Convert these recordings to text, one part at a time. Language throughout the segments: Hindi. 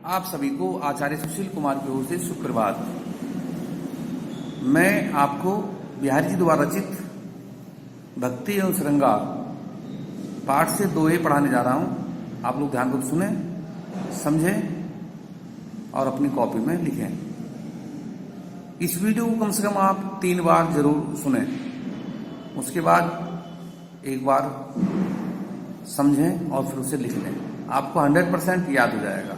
आप सभी को आचार्य सुशील कुमार की ओर से सुप्रभात। मैं आपको बिहारी जी द्वारा रचित भक्ति एवं श्रृंगार पाठ से दोहे पढ़ाने जा रहा हूं। आप लोग ध्यानपूर्वक सुने, समझें और अपनी कॉपी में लिखें। इस वीडियो को कम से कम आप 3 बार जरूर सुने, उसके बाद एक बार समझें और फिर उसे लिख लें। आपको 100% याद हो जाएगा।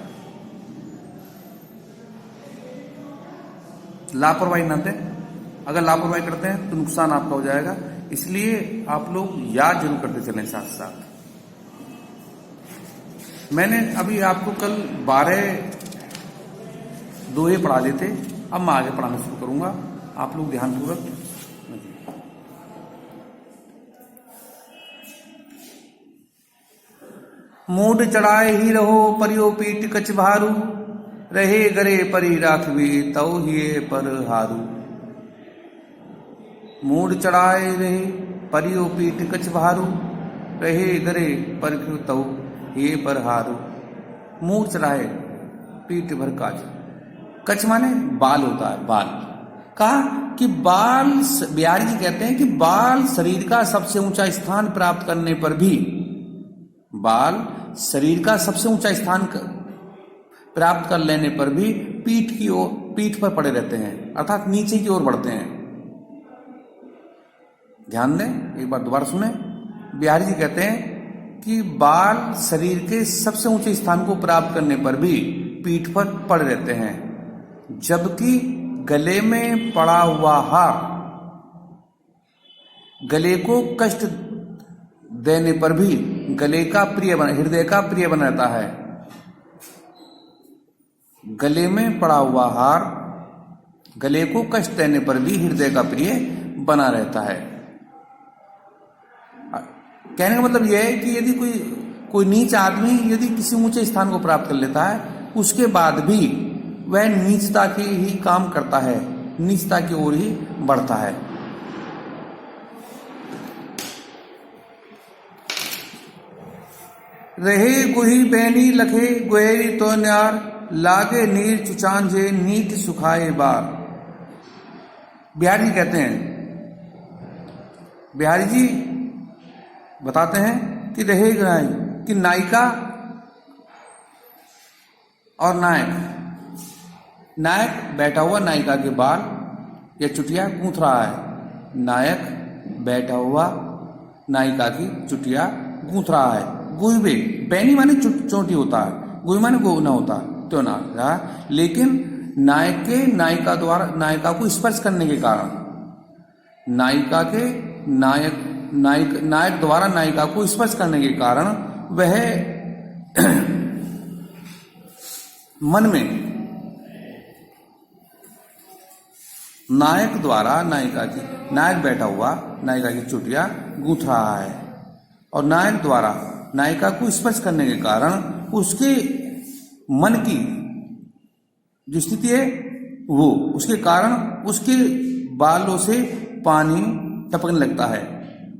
लापरवाही न दें, अगर लापरवाही करते हैं तो नुकसान आपका हो जाएगा, इसलिए आप लोग याद जरूर करते चलें साथ साथ। मैंने अभी आपको कल 12 दोहे पढ़ा दिए थे, अब मैं आगे पढ़ाना शुरू करूंगा। आप लोग ध्यानपूर्वक। मूड चढ़ाए ही रहो परियो पीठ कछ भारू, रहे गरे परी राखबे तौ हिये पर हारू। मूड चढ़ाए रहे परियो पीठ कछ भारू, रहे गरे पर तौ हिये पर हारू। मूड चढ़ाए पीठ भर काज, कछ माने बाल होता है। बाल कहा कि बाल, बिहारी जी कहते हैं कि बाल शरीर का सबसे ऊंचा स्थान प्राप्त करने पर भी, बाल शरीर का सबसे ऊंचा स्थान प्राप्त कर लेने पर भी पीठ पर पड़े रहते हैं, अर्थात नीचे की ओर बढ़ते हैं। ध्यान दें, एक बार दोबारा सुने। बिहारी जी कहते हैं कि बाल शरीर के सबसे ऊंचे स्थान को प्राप्त करने पर भी पीठ पर पड़े रहते हैं, जबकि गले में पड़ा हुआ हार गले को कष्ट देने पर भी हृदय का प्रिय बना रहता है। गले में पड़ा हुआ हार गले को कष्ट देने पर भी हृदय का प्रिय बना रहता है। कहने का मतलब यह है कि यदि कोई नीच आदमी यदि किसी ऊंचे स्थान को प्राप्त कर लेता है, उसके बाद भी वह नीचता के ही काम करता है, नीचता की ओर ही बढ़ता है। रहे गुही बैनी लखे गुहेरी तो न्यार, लागे नीर चुचांजे नीट सुखाए बार। बिहारी जी कहते हैं, बिहारी जी बताते हैं कि रहे कि नायिका और नायक बैठा हुआ नायिका के बाल या चुटिया गूंथ रहा है। नायक बैठा हुआ नायिका की चुटिया गूंथ रहा है। गुहबे बैनी माने चोटी होता है, गुही माने गोना होता है, तो ना रहा। लेकिन नायिका को स्पर्श करने के कारण, नायक द्वारा नायिका को स्पर्श करने के कारण वह मन में नायक बैठा हुआ नायिका की चुटिया गूंथ रहा है, और नायक द्वारा नायिका को स्पर्श करने के कारण उसके मन की जो स्थिति है वो, उसके कारण उसके बालों से पानी टपकने लगता है।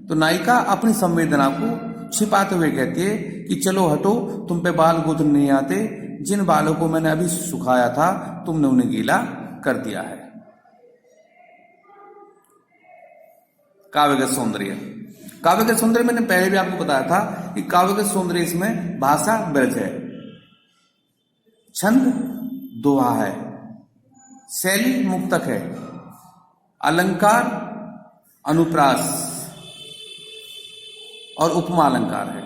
तो नायिका अपनी संवेदना को छिपाते हुए कहती है कि चलो हटो, तुम पे बाल गूंथने नहीं आते, जिन बालों को मैंने अभी सुखाया था तुमने उन्हें गीला कर दिया है। काव्यगत सौंदर्य मैंने पहले भी आपको बताया था कि काव्यगत सौंदर्य इसमें भाषा ब्रज है, छंद दोहा है, शैली मुक्तक है, अलंकार अनुप्रास और उपमा अलंकार है,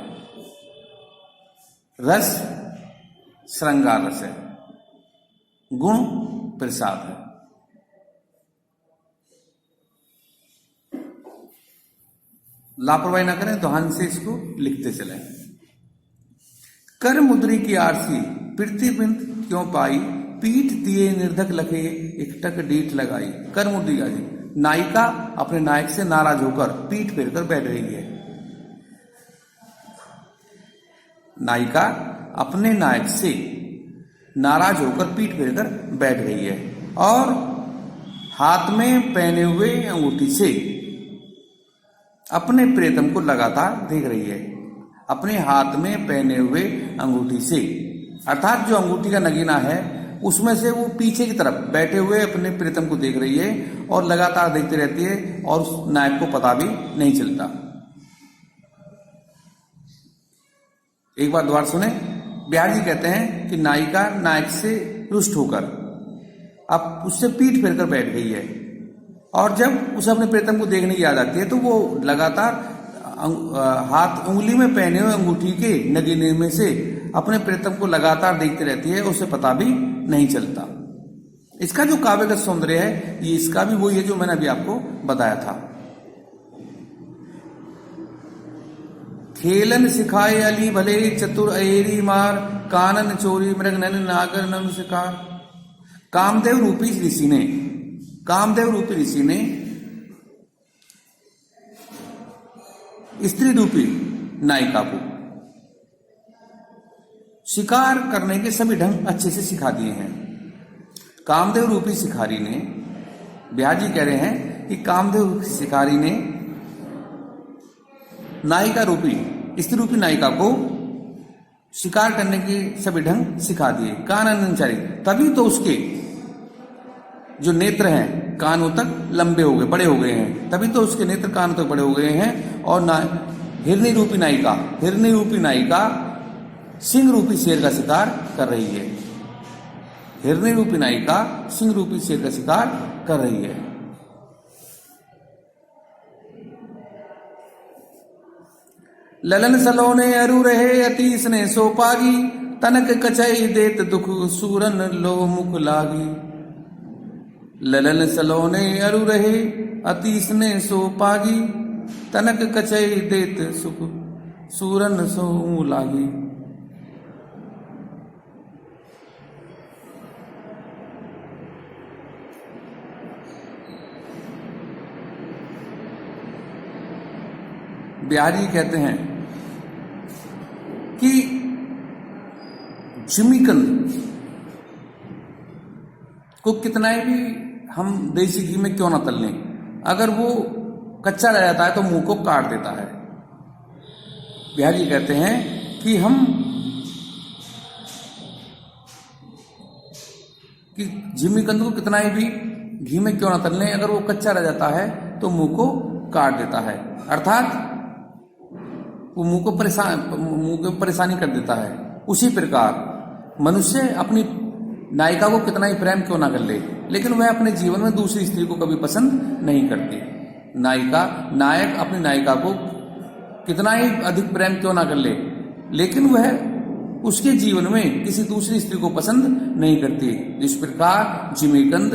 रस श्रृंगार रस है, गुण प्रसाद है। लापरवाही ना करें, ध्यान से इसको लिखते चलें। कर मुद्री की आरसी पृथ्वी बिंद क्यों पाई, पीठ दिए निर्धक लखे एकटक डीठ लगाई। कर मुद्री का जी, नायिका अपने नायक से नाराज होकर पीठ फेरकर बैठ रही है। नायिका अपने नायक से नाराज होकर पीठ फेरकर बैठ रही है और हाथ में पहने हुए अंगूठी से अपने प्रियतम को लगातार देख रही है। अपने हाथ में पहने हुए अंगूठी से अर्थात जो अंगूठी का नगीना है उसमें से वो पीछे की तरफ बैठे हुए अपने प्रीतम को देख रही है और लगातार देखती रहती है और उस नायक को पता भी नहीं चलता। एक बार दोबारा सुने। बिहार जी कहते हैं कि नायिका नायक से रुष्ट होकर अब उससे पीठ फेरकर बैठ गई है और जब उसे अपने प्रीतम को देखने की याद आती है तो वो लगातार हाथ उंगली में पहने हुए अंगूठी के नगीने में से अपने प्रीतम को लगातार देखती रहती है, उसे पता भी नहीं चलता। इसका जो काव्यगत सौंदर्य है ये इसका भी वही है जो मैंने अभी आपको बताया था। खेलन सिखाए अली भले चतुर अएरी मार, कानन चोरी मृगनन नागर नम शिकार। कामदेव रूपी ऋषि ने स्त्री रूपी नायिका को शिकार करने के सभी ढंग अच्छे से सिखा दिए हैं। कामदेव रूपी शिकारी ने, बिहार जी कह रहे हैं कि कामदेव शिकारी ने नायिका रूपी स्त्री रूपी नायिका को शिकार करने के सभी ढंग सिखा दिए। काननचारी, तभी तो उसके जो नेत्र हैं कानों तक लंबे हो गए, बड़े हो गए हैं, तभी तो उसके नेत्र कानों तक बड़े हो गए हैं। और हिरनी रूपी नायिका सिंह रूपी शेर का शिकार कर रही है। हिरनी रूपी नायिका सिंह रूपी शेर का शिकार कर रही है। ललन सलोने अरु रहे अतीस ने सोपागी, तनक कचई देत दुख सूरन लो मुख लागी। ललन सलोने अरु रहे अतीस ने सोपागी, तनक कचई देत सुख सूरन सो लागी। बिहारी कहते हैं कि जिमीकंद को कितना भी हम देसी घी में क्यों ना तल लें, अगर वो कच्चा रह जाता है तो मुंह को काट देता है। बिहार जी कहते हैं कि जिमीकंद को कितना भी घी में क्यों ना तल लें, अगर वो कच्चा रह जाता है तो मुंह को काट देता है। अर्थात वो मुंह को परेशानी कर देता है। उसी प्रकार मनुष्य अपनी नायिका को कितना ही प्रेम क्यों ना कर ले, लेकिन वह अपने जीवन में दूसरी स्त्री को कभी पसंद नहीं करती। नायक अपनी नायिका को कितना ही अधिक प्रेम क्यों ना कर ले, लेकिन वह उसके जीवन में किसी दूसरी स्त्री को पसंद नहीं करती। इस प्रकार जिमीकंद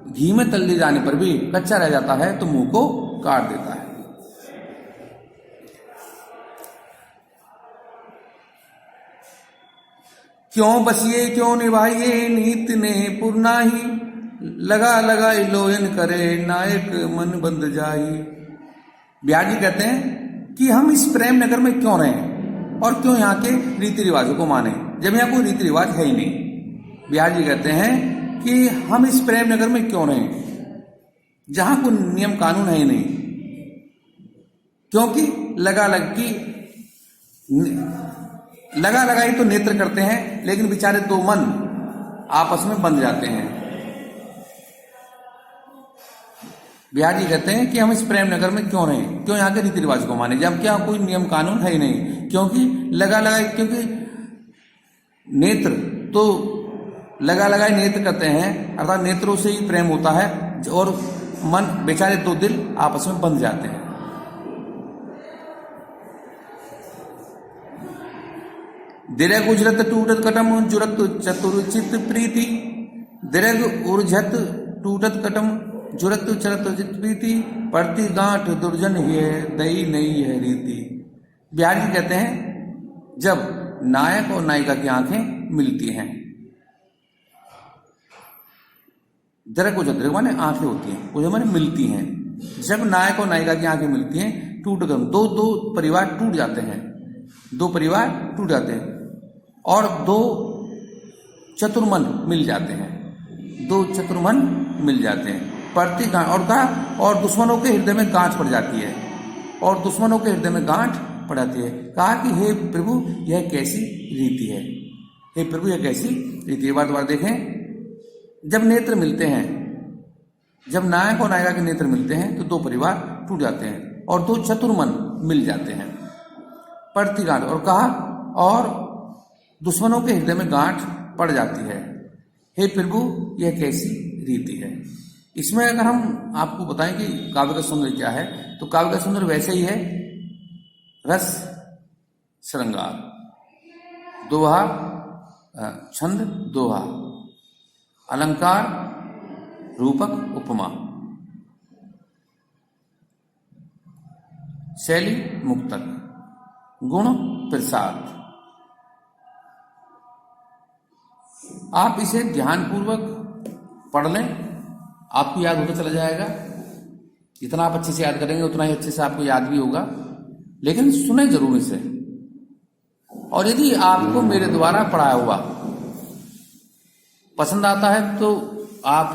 घी में तल दिए जाने पर भी कच्चा रह जाता है तो मुंह को काट देता है। क्यों बसिए क्यों निभाइए नीत ने पुरनाही, लगा लगाई लोयन करे नायक मन बंद जाई। बिहार जी कहते हैं कि हम इस प्रेम नगर में क्यों रहें और क्यों यहाँ के रीति रिवाजों को माने, जब यहाँ कोई रीति रिवाज है ही नहीं। बिहार जी कहते हैं कि हम इस प्रेम नगर में क्यों रहें जहां कोई नियम कानून है ही नहीं, क्योंकि लगा लगाई तो नेत्र करते हैं, लेकिन बेचारे दो मन आपस में बंध जाते हैं। बिहार जी कहते हैं कि हम इस प्रेम नगर में क्यों रहें, क्यों यहाँ के रीति रिवाज को माने जब क्या कोई नियम कानून है ही नहीं, क्योंकि क्योंकि नेत्र तो लगा लगाए नेत्र करते हैं, अर्थात नेत्रों से ही प्रेम होता है और मन बेचारे दो दिल आपस में बंध जाते हैं। दिरग उजरत टूटत कटम जुरत चतुर चित प्रीति, दिरग उर्झत टूटत कटम जुरत चरत चित प्रीति, पड़ती गांठ दुर्जन है दई नहीं है रीति। बिहार जी कहते हैं जब नायक और नायिका की आंखें मिलती हैं, दिरग उजरत माने आंखें होती हैं, उजरत माने मिलती हैं। जब नायक और नायिका की आंखें मिलती हैं टूट गम दो परिवार टूट जाते हैं, दो परिवार टूट जाते हैं और दो चतुर्मन मिल जाते हैं, दो चतुर्मन मिल जाते हैं। पड़ती गांठ और दुश्मनों के हृदय में गांठ पड़ जाती है, और दुश्मनों के हृदय में गांठ पढ़ाती है। कहा कि हे प्रभु यह कैसी रीति है, हे प्रभु यह कैसी रीति है। बार देखें, जब नेत्र मिलते हैं, जब नायक और नायिका के नेत्र मिलते हैं तो दो परिवार टूट जाते हैं और दो चतुर्मन मिल जाते हैं। पड़ती गांठ, और कहा और दुश्मनों के हृदय में गांठ पड़ जाती है। हे प्रभु यह कैसी रीति है। इसमें अगर हम आपको बताएं कि काव्य का सौंदर्य क्या है, तो काव्य का सौंदर्य वैसे ही है, रस श्रृंगार, दोहा छंद, दोहा अलंकार, रूपक उपमा, शैली मुक्तक, गुण प्रसाद। आप इसे ध्यानपूर्वक पढ़ लें, आपको याद होता चला जाएगा। जितना आप अच्छे से याद करेंगे उतना ही अच्छे से आपको याद भी होगा, लेकिन सुने जरूर इसे। और यदि आपको मेरे द्वारा पढ़ाया हुआ पसंद आता है तो आप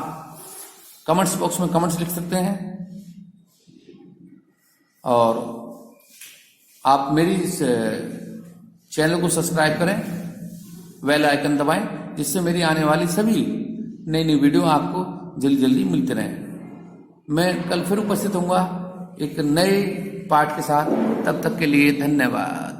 कमेंट्स बॉक्स में कमेंट्स लिख सकते हैं, और आप मेरी इस चैनल को सब्सक्राइब करें, बेल आइकन दबाएं, जिससे मेरी आने वाली सभी नई नई वीडियो आपको जल्दी जल्दी मिलते रहें। मैं कल फिर उपस्थित होऊंगा एक नए पाठ के साथ। तब तक के लिए धन्यवाद।